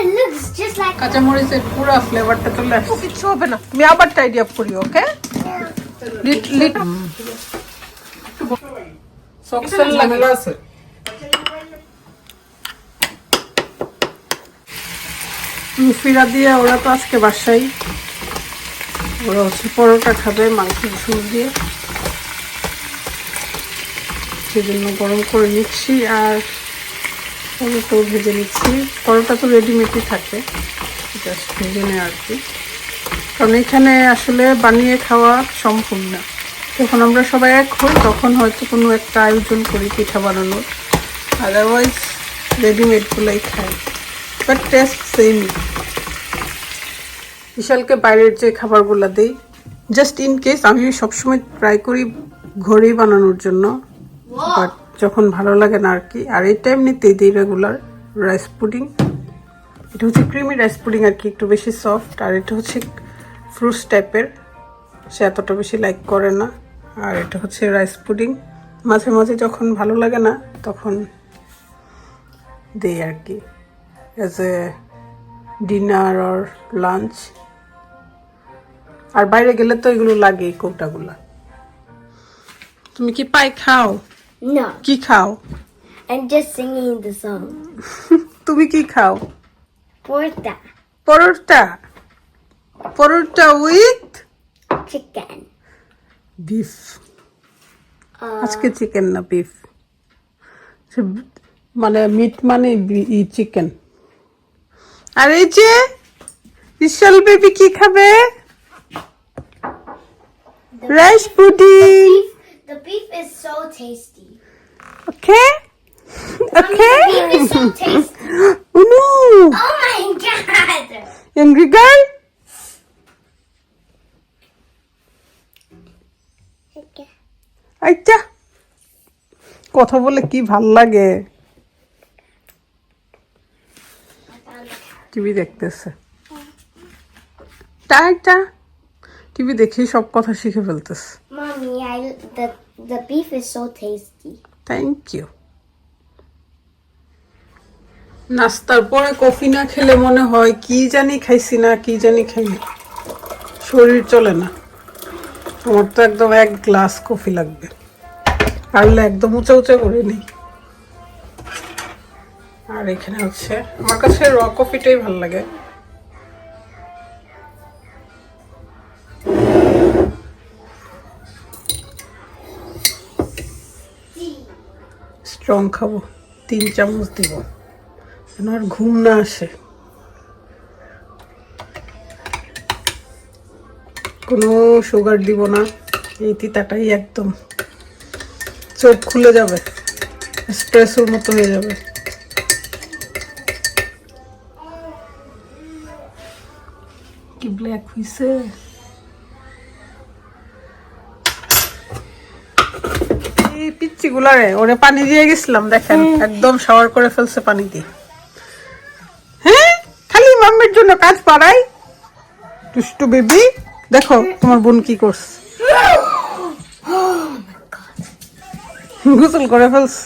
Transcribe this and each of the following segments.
it looks just like কাঁচামরিচের পুরো ফ্লেভারটা চলে আসছে। কিছু হবে না, তুমি আবার টাইডি আপ করি, ওকে? সক্সেল লাগা আছে। ফিরা দিয়ে ওরা তো আজকে বাসায়, ওরা হচ্ছে পরোটা খাবে মাংসের ঝোল দিয়ে, সেজন্য গরম করে নিচ্ছি আর টমেটো ভেজে নিচ্ছি। পরোটা তো রেডিমেডই থাকে, জাস্ট ভেজে নেয় আর কি, কারণ এখানে আসলে বানিয়ে খাওয়া সম্ভব না। যখন আমরা সবাই এক হই তখন হয়তো কোনো একটা আয়োজন করি পিঠা বানানোর, আদারওয়াইজ রেডিমেডগুলোই খাই, বাট টেস্ট সেমই। বিশালকে বাইরের যে খাবারগুলো দিই, জাস্ট ইন কেস, আমি সবসময় ট্রাই করি ঘরেই বানানোর জন্য, বাট যখন ভালো লাগে না আর কি। আর এটা এমনিতেই দিই রেগুলার রাইস পুডিং। এটা হচ্ছে ক্রিমি রাইস পুডিং আর কি, একটু বেশি সফট। আর এটা হচ্ছে ফ্রুটস টাইপের, সে এতটা বেশি লাইক করে না। আর এটা হচ্ছে রাইস পুডিং, মাঝে মাঝে যখন ভালো লাগে না তখন দিই আর কি, as a dinner or lunch. আর বাইরে গেলে তো এগুলো লাগে, কৌটাগুলা। তুমি কি পাই খাও? no. কি খাও? I'm just singing the song. তুমি কি খাও? Porta paratha. Paratha with chicken. Beef. আজকে চিকেন না, বিফ। মানে মিট মানে চিকেন। আর এই যে বিশাল বেবি কি খাবে? Rice pudding. The beef is so tasty. Okay okay. The beef is so tasty. উনু Oh my god! Angry girl. আচ্ছা, কথা বলে কি ভাল লাগে। টিভি দেখতেছে, টাটা। টিভি দেখেই সব কথা শিখে ফেলতেছে। Mommy, the beef is so tasty. Thank you. নাস্তার পরে কফি না খেলে মনে হয় কি জানি খাইছি না, কি জানি খাইনি, শরীর চলে না। আমার তো একদম 1 গ্লাস কফি লাগবে, পারলে একদম উঁচা উঁচা করে নেই। আর এখানে হচ্ছে আমার কাছে র কফিটাই ভালো লাগে। স্ট্রং খাবো, 3 চামচ দিব, যেন আর ঘুম না আসে। কোনো সুগার দিব না, এই তিতাটাই একদম চোখ খুলে যাবে, এসপ্রেসোর মতো হয়ে যাবে। কি ব্ল্যাক হইছে। এই পিচ্চি গুলারে ওরে পানি দিয়ে গেছিলাম, দেখেন একদম শাওয়ার করে ফেলছে পানি দিয়ে। হ্যাঁ, খালি মাম্মির জন্য কাজ পাড়াই। দুষ্টু বেবি, দেখো তোমার বোন কি করছে, গোসল করে ফেলছে।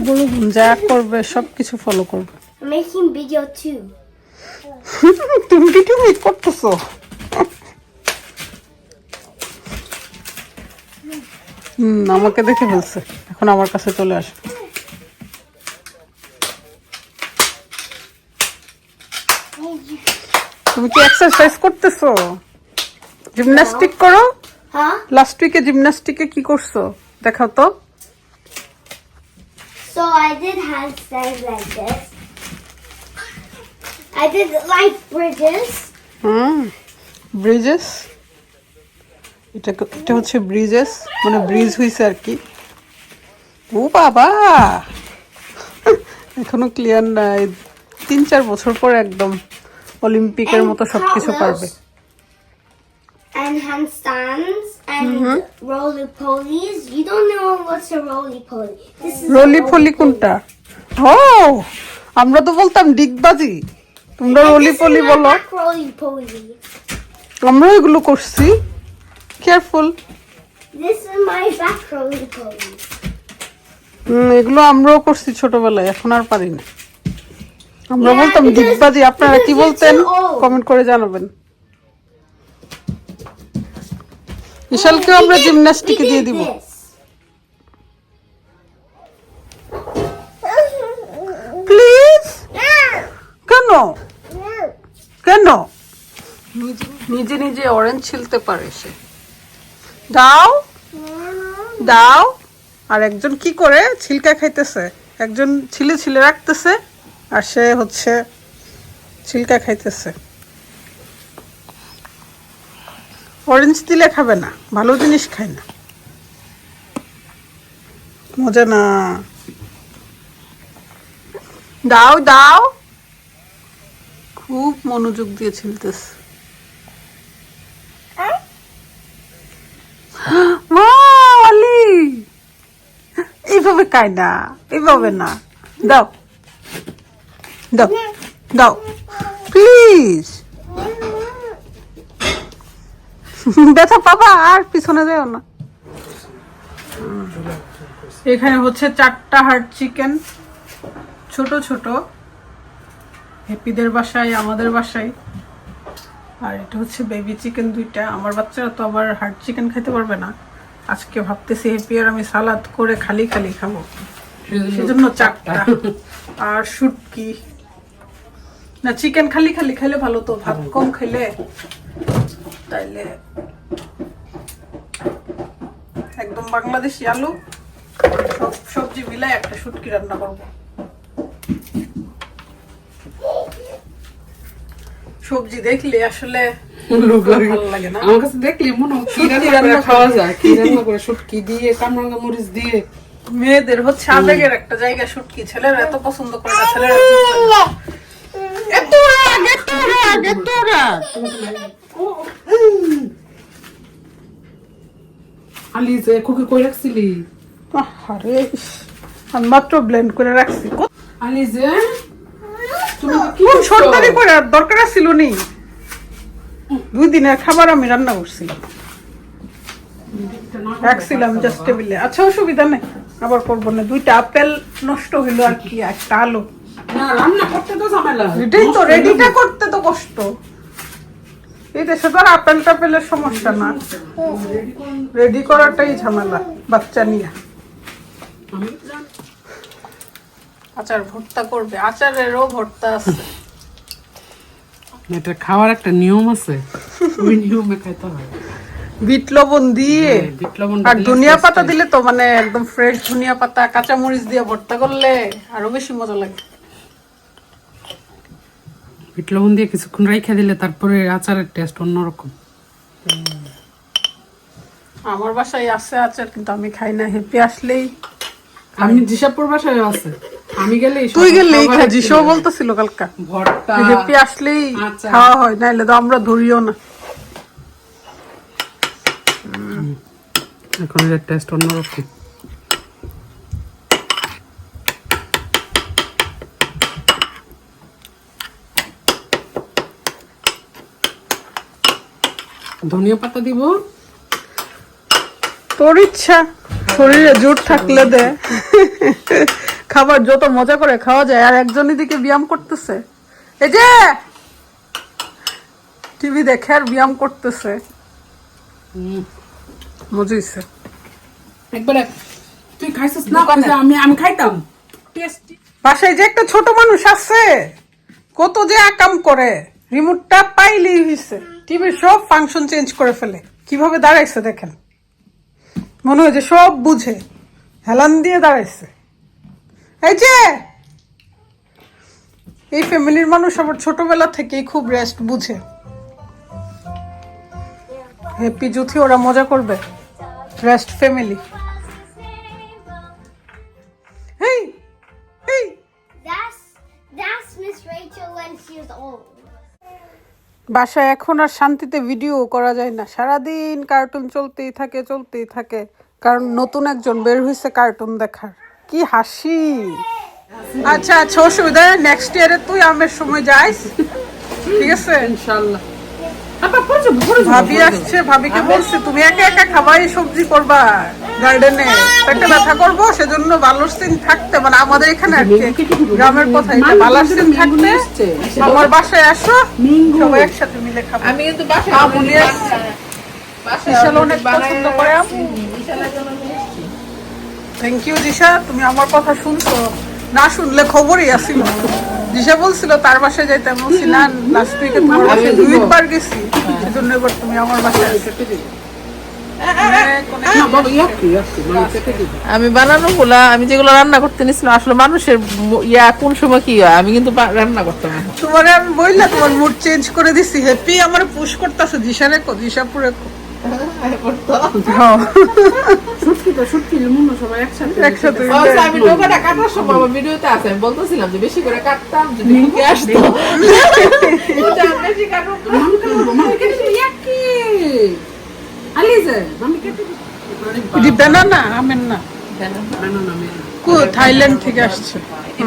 বড় বোন যা করবে সবকিছু ফলো করবে। I'm making video too. তুমি ভিডিও মেক করতেছো? আমাকে দেখে ফেলছে, এখন আমার কাছে চলে আসবে। তুমি কি এক্সারসাইজ করতেছো? জিমন্যাস্টিক করো? Huh? লাস্ট উইকে জিমন্যাস্টিকে কি করছো দেখাও তো। So I did handstands like this. I did like bridges. Bridges, এটা হচ্ছে ব্রিজেস, মানে ব্রিজ হইছে আর কি। ও বাবা, এখনো ক্লিয়ার নাই, 3-4 বছর পর একদম অলিম্পিকের মতো সবকিছু পারবে। And handstands and roly-polies. You don't know what's a roly-poly. This is রলি ফলি কোনটা? ও, আমরা তো বলতাম ডিগবাজি, তোমরা রলি ফলি বলো। roly-poly. আমরা এগুলো করছি। Careful. This is my back roly-poly. এগুলো আমরাও করছি ছোটবেলায়, এখন আর পারি না। আমরা Yeah, বলতাম because- ডিগবাজি, আপনারা কি because বলতেন you're too old. কমেন্ট করে জানাবেন। বিশালকেও আমরা জিমন্যাস্টিকে দিয়ে দিব। প্লিজ, কেন কেন? নিজে নিজে অরেঞ্জ ছিলতে পারে সে। দাও দাও। আর একজন কি করে ছিলকা খাইতেছে, একজন ছিলে ছিলে রাখতেছে আর সে হচ্ছে ছিলকা খাইতেছে। অরেঞ্জ দিলে খাবে না, ভালো জিনিস খায় না, মজা না। দাও দাও। খুব মনোযোগ দিয়ে ছিলতেছে। অলি, এইভাবে খায় না, এইভাবে না। দাও দাও দাও প্লিজ। ব্যথা পাবা, আর পিছনে যাও না। এখানে হচ্ছে 4টা হার্ড চিকেন, ছোট ছোট, হ্যাপিদের বাসায়, আমাদের বাসায়। আর এটা হচ্ছে বেবি চিকেন 2টা। আমার বাচ্চারা তো আবার হার্ড চিকেন খেতে পারবে না। আজকে ভাবতেছি হ্যাপি আর আমি সালাদ করে খালি খালি খাবো, সেজন্য 4টা। আর শুটকি না, চিকেন খালি খালি খেলে ভালো তো, ভাত কম খেলে তাইলে একদম বাংলাদেশি আলু সব সবজি মিলাই একটা শুটকি রান্না করব। সবজি দেখলে আসলে ভালো লাগে না আমার কাছে, দেখলে মনে হয় কি রান্না খাওয়া যায়, কি রান্না করে শুটকি দিয়ে কামরাঙ্গা মরিচ দিয়ে। মেয়েদের হচ্ছে আবেগের একটা জায়গা শুটকি, ছেলেরা এত পছন্দ করে না, ছেলেরা এত রাগ, এত রাগ, এত রাগ। আলিজে খুকি কই রাখছিলি? আরে আমি মাত্র ব্লেন্ড করে রাখছি। আলিজে তুমি কি কোন সরকারি করে দরকার ছিল নি? 2 দিনের খাবার আমি রান্না করছিলাম, রাখছিলাম জাস্ট টেবিলে। আচ্ছা অসুবিধা নেই, আবার করবো না। 2টা আপেল নষ্ট হইলো আর কি, একটা আলু। না, রান্না করতে তো ঝামেলা। এটাই তো, রেডিটা করতে তো কষ্ট। এই দেশে তো আর আপেল টাপেলের সমস্যা না, রেডি করাটাই ঝামেলা বাচ্চা নিয়ে। আচার ভর্তা করবে, আচারেরও ভর্তা আছে। এটা খাওয়ার একটা নিয়ম আছে, ওই নিয়মে খাইতে হয়। বিট লবণ দিয়ে বিট লবণ আর দিলে ধনিয়া পাতা taste দিলে তো, মানে একদম ফ্রেশ ধনিয়া পাতা, কাঁচা মরিচ দিয়ে ভর্তা করলে আরো বেশি মজা লাগে। বিট লবণ দিয়ে কিছুক্ষণ রাইখা দিলে তারপরে আচারের টেস্ট অন্যরকম। আমার বাসায় আছে আচার, কিন্তু আমি খাই না। হ্যাপি আসলেই, আমি জিসাপুর বাসায় আছে, আমি গেলে তুই গেলেই খাজি। সব বলতেছিল কালকা ভর্তা হ্যাপি আসলেই আচার। খাওয়া হয়, নাইলে তো আমরা ধরিও না। এখন এর টেস্ট অন্যরকম। ধনিয়া পাতা দিব, তোর ইচ্ছা, শরীরে জোর থাকলে দে। খাবার যত মজা করে খাওয়া যায়। আর একজন এদিকে ব্যায়াম করতেছে, এই যে টিভি দেখে আর ব্যায়াম করতেছে, মজা হইছে। একবারে তুই খাইছিস না? আমি খাইতাম টেস্টি। বাসায় যে একটা ছোট মানুষ আছে, কত যে আকাম করে, রিমোটটা পাইলেই হয়েছে, টিভির সব ফাংশন চেঞ্জ করে ফেলে। কিভাবে দাঁড়াইছে দেখেন, মনে হয় যে সব বুঝে, হেলান দিয়ে দাঁড়াইছে। এই যে এই ফ্যামিলির মানুষ আবার ছোটবেলা থেকেই খুব রেস্ট বুঝে। হ্যাপি জুথি ওরা মজা করবে, rest family. Hey hey, That's Miss Rachel when she was old. বাসায় এখন আর শান্তিতে ভিডিও করা যায় না, সারাদিন কার্টুন চলতেই থাকে চলতেই থাকে। কারণ নতুন একজন বের হয়েছে কার্টুন দেখার, কি হাসি। আচ্ছা আচ্ছা, অসুবিধা নেক্সট ইয়ারে তুই আমের সময় যাইস, ঠিক আছে? ইনশাআল্লাহ। ভাবি আসছে, ভাবিকে বলছে তুমি একা একা খাবাই সবজি করবা। গার্ডেনে পেটে ব্যথা করবো, সেজন্য বালুরসিং থাকতে, মানে আমাদের এখানে আর কি গ্রামের কথা, এটা বালুরসিং থাকতে আমার বাসায় আসো, সবাই একসাথে মিলে খাবো। আমি কিন্তু বাসায় বিশাল অনেক পছন্দ করে। থ্যাংক ইউ দিশা, তুমি আমার কথা শুনছো, না শুনলে খবরই আসিল। দিশা বলছিল তার বাসায় যাইতে, আমি বলছি না, লাস্ট উইকে তোমার বাসায় 2বার গেছি, সেজন্য এবার তুমি আমার বাসায় আসো। আমি বানানো গুলা, আমি যেগুলো রান্না করতে নিছিলাম, আসলে মানুষের কোন সময় কি হয় আমি কিন্তু রান্না করতাম না। তোমার আমি বললাম তোমার মুড চেঞ্জ করে দিছি। হ্যাপি আমার পুশ করতেছে, দিশা রেখো, দিশা পুরে একসাথে। আমি লোকটা কাটার সময় আমার ভিডিওতে আছে, আমি বলতেছিলাম যে বেশি করে কাটতাম যদি মুখে আসতো। ব্যানানা আমের না, থাইল্যান্ড থেকে আসছে।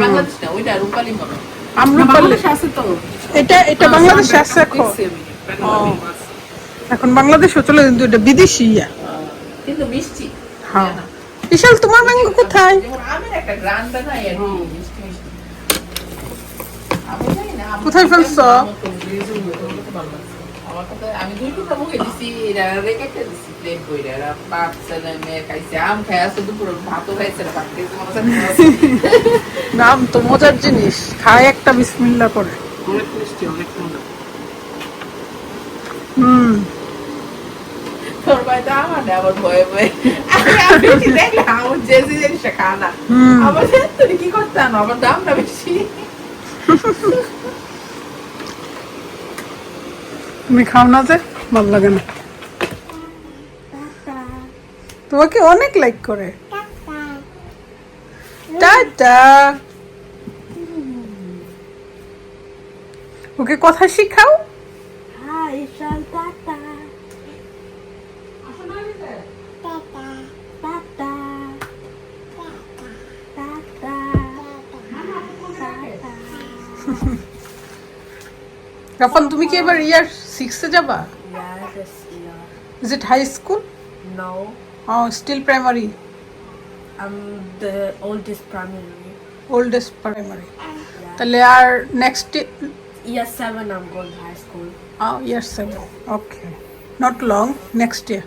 বাংলাদেশ না, ওইটা রূপালী মনে হয়। আম্রপালি এটা বাংলাদেশে আছে এখন। এখন বাংলাদেশও চলে, কিন্তু এটা বিদেশি ইয়া। কিন্তু মিষ্টি। হ্যাঁ বিশাল, তোমার ম্যাঙ্গো কোথায়? যেমন আমের একটা গ্রান্ড নাই আর কি, মিষ্টি মিষ্টি। আমি জানি না কোথায় ফেলছো? আমার কথা, আমি 2 টুকরা মুখে দিছি, এরা রেখে দিছি প্লেট বইরা, এরা বাপ ছেলে মেয়ে খাইছে, আম খাই আসছে, দুপুরে ভাতও খাইছে না, ভাত খাইছে মনে হচ্ছে। নাম তো মজার জিনিস, খায় একটা বিসমিল্লাহ করে। অনেক মিষ্টি, অনেক মজা। তোর বাড়িতে আমার না, আমার ভয়ে ভয়ে আমি দেখলে আমার যে জিনিসটা খা না, আমার তুই কি করতাম, আমার দামটা বেশি। তুমি খাও না যে, ভালো লাগে না। তোমাকে অনেক লাইক করে। টাটা। ওকে কথা শিখাও। Hi, Ishal, Tata. Tata. Tata. Rafan, তুমি কি এবার ইয়ার 6 এ যাবা? Yeah, this year. Is it high school? No, still primary? I'm the oldest primary. Oldest primary. তাহলে আর next Year 7, I'm going to high school. Year 7। Okay, not long, next year.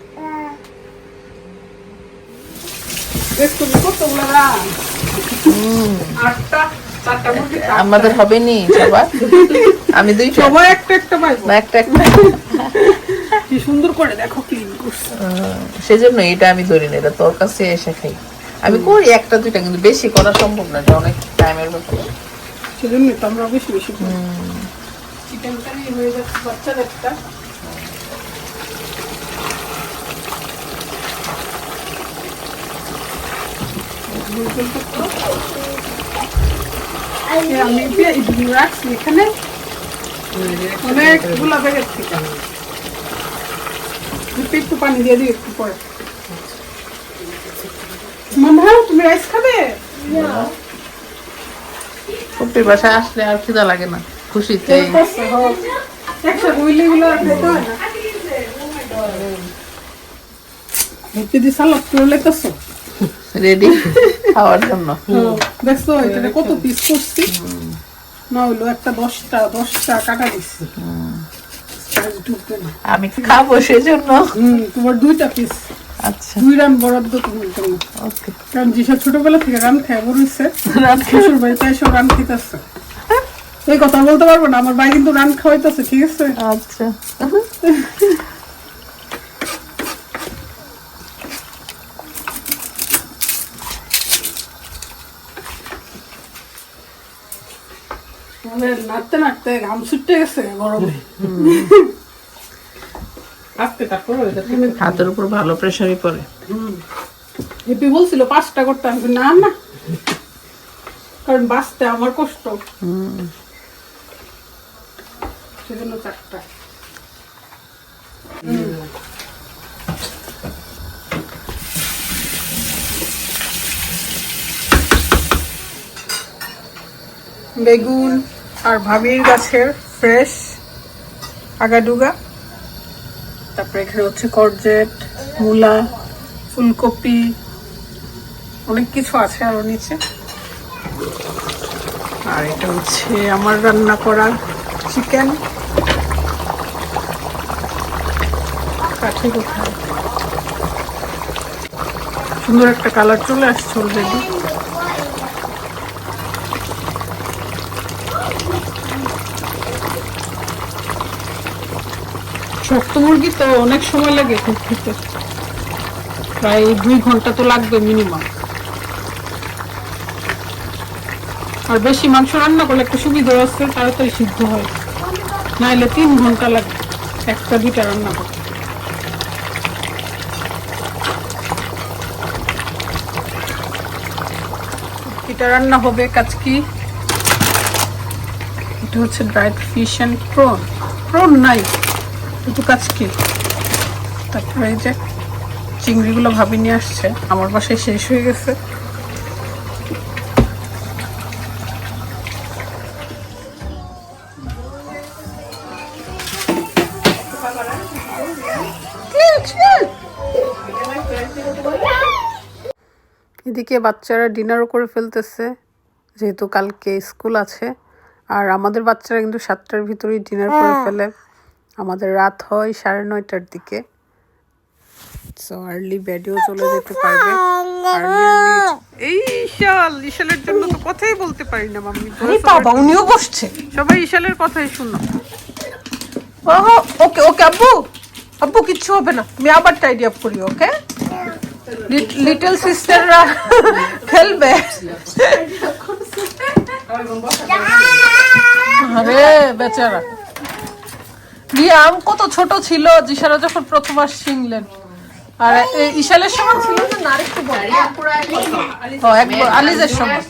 আমাদের হবে নি সবার, আমি 2টা, সবাই একটা একটা পাইবো। না একটা একটা। কি সুন্দর করে দেখো ক্লিন করছে। সেজন্য এটা আমি ধরি না, এটা তোর কাছে এসে খাই। আমি করি 1টা 2টা, কিন্তু বেশি করা সম্ভব না, এটা অনেক টাইমের ব্যাপার। সেজন্য তো আমরা বেশি বেশি করি। চিকেনটাই হয়ে যাচ্ছে বাচ্চাদের একটা। আমি রাখছি এখানে অনেকগুলা প্যাকেট থেকে। একটু পানি দিয়ে দিই একটু পরে। মামা, তুমি রাইস খাবে? ফুপির বাসায় আসলে আর খিদা লাগে না, খুশিতে। একসাথে হইলে এগুলো আর খেতে হয় না। যদি সালাদ করে লেতেছো রেডি খাওয়ার জন্য। দেখছো এটা কত পিস করছি, না হইলো একটা 10টা কাটা দিচ্ছি। আমি খাবো সেজন্য। তোমার 2টা পিস, আচ্ছা 2 রান বরাদ্দ তোমার জন্য। ওকে। কারণ জিসা ছোটবেলা থেকে রান খায় বড় হইছে, শ্বশুর বাড়িতে এসে রান খেতেছে। এই কথা বলতে পারবো না, আমার ভাই কিন্তু রান খাওয়াইতেছে, ঠিক আছে? আচ্ছা নাড়তে নাড়তে ঘাম ছুটে গেছে গরমে। আজকে তারপর হাতের উপর ভালো প্রেসারই পড়ে। হেপি বলছিল 5টা করতে, আমি না না, কারণ বাঁচতে আমার কষ্ট, সেজন্য 4টা। বেগুন আর ভাবির গাছের ফ্রেশ আগাডুগা, তারপরে এখানে হচ্ছে করজেট, মূলা, ফুলকপি, অনেক কিছু আছে আরো নিচে। আর এটা হচ্ছে আমার রান্না করা চিকেন। কাঠি কোথায়? সুন্দর একটা কালার চলে আসছে অলরেডি। শক্ত মুরগি তো অনেক সময় লাগে খুব খেতে, প্রায় 2 ঘন্টা তো লাগবে মিনিমাম। আর বেশি মাংস রান্না করলে একটা সুবিধা আছে, তাড়াতাড়ি সিদ্ধ হয়, নাইলে 3 ঘন্টা লাগে একটা 2টা রান্না করতে। এটা রান্না হবে কাচকি। এটা হচ্ছে dried fish and prawn. Prawn নাই, একটু কাচকি। তারপরে এই যে চিংড়িগুলো ভাবি নিয়ে আসছে, আমার বাসায় শেষ হয়ে গেছে। এদিকে বাচ্চারা ডিনারও করে ফেলতেছে, যেহেতু কালকে স্কুল আছে। আর আমাদের বাচ্চারা কিন্তু 7টার ভিতরেই ডিনার করে ফেলে। আমাদের রাত হয় 9:30টার দিকে। সো আর্লি বেডেও চলে যেতে পারবে। এই ইশালের জন্য তো কথাই বলতে পারি না মাম্মি। বাবা উনিও বসছে, সবাই ইশালের কথাই শুনো। ওকে ওকে আব্বু, আব্বু কিচ্ছু হবে না, তুমি আবার টাইডি আপ করি। ওকে, লিটল সিস্টাররা খেলবে। আরে বেচারা রিয়াম কত ছোট ছিল জিসারা যখন প্রথম শিখলেন। আর ইশালের সময় ছিল না, আরেকটু বড়, একবার আলিজের সময়।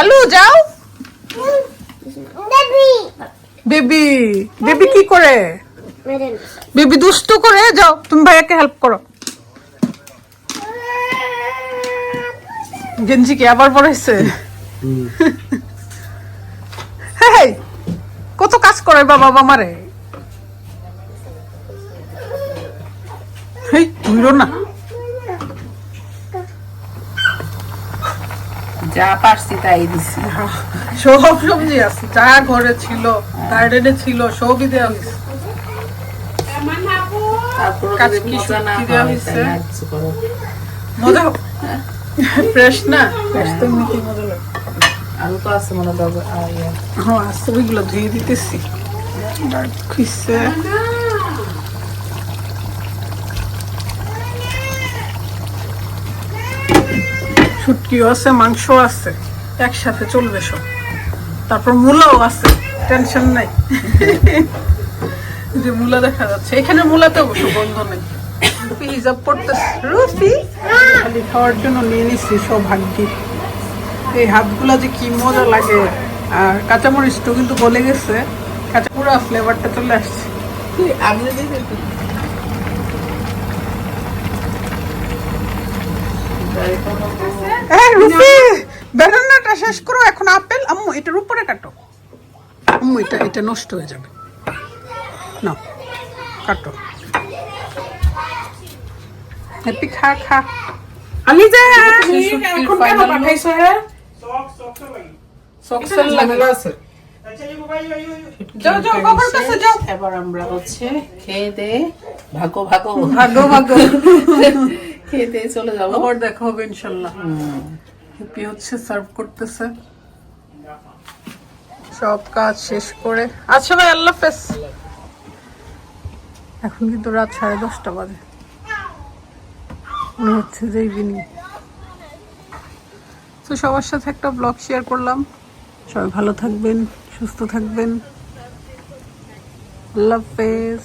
আলু যাও। বেবি বেবি কি করে? বেবি দুষ্টু করে। যাও তুমি ভাইয়াকে হেল্প করো। গেঞ্জি কি আবার পড়াইছে? হ্যাঁ, কত কাজ করে বাবা মারে। না যা পারছি তাই দিছি। সব সবজি আছে, যা ঘরে ছিল গার্ডেনে ছিল সবই দেওয়া হয়েছে। মজা ফ্রেশ না, ফ্রেশ তো এমনিতেই মজা লাগে। আলু তো আছে মনে হয়। হ্যাঁ আছে, ওইগুলো ধুয়ে দিতেছি। খুঁজছে শুটকিও আছে, মাংস আছে, একসাথে চলবে সব। তারপর মূলাও আছে, টেনশন নাই। যে মূলা দেখা যাচ্ছে এখানে, মূলাতে অবশ্য বন্ধ নেই। হিজাব পড়তেছে রুফি, খালি খাওয়ার জন্য নিয়ে নিচ্ছি সব ভাগ্যি। এই হাতগুলা যে কি মজা লাগে। আর কাঁচামরিচটাও কিন্তু গলে গেছে, কাঁচা পুরো ফ্লেভারটা চলে আসছে। বেদানাটা শেষ করো, এখন আপেল। আম্মু এটার উপরে কাটো, আম্মু এটা এটা নষ্ট হয়ে যাবে না, কাটো। হ্যাপি খা খা। আমি যা এখন কেন পাঠাইছো? হ্যাঁ সক্সেল লাগলো আছে। যাও যাও বাবার কাছে যাও। এবার আমরা হচ্ছে খেয়ে দে ভাগো ভাগো ভাগো ভাগো খেয়ে দে চলে যাবো। আবার দেখা হবে ইনশাল্লাহ। হ্যাপি হচ্ছে সার্ভ করতেছে সব কাজ শেষ করে। আচ্ছা ভাই আল্লাহ হাফেজ। এখন কিন্তু রাত 10:30 বাজে, মনে হচ্ছে যে ইভিনিং। তো সবার সাথে একটা ব্লগ শেয়ার করলাম। সবাই ভালো থাকবেন, সুস্থ থাকবেন। আল্লাহ হাফেজ।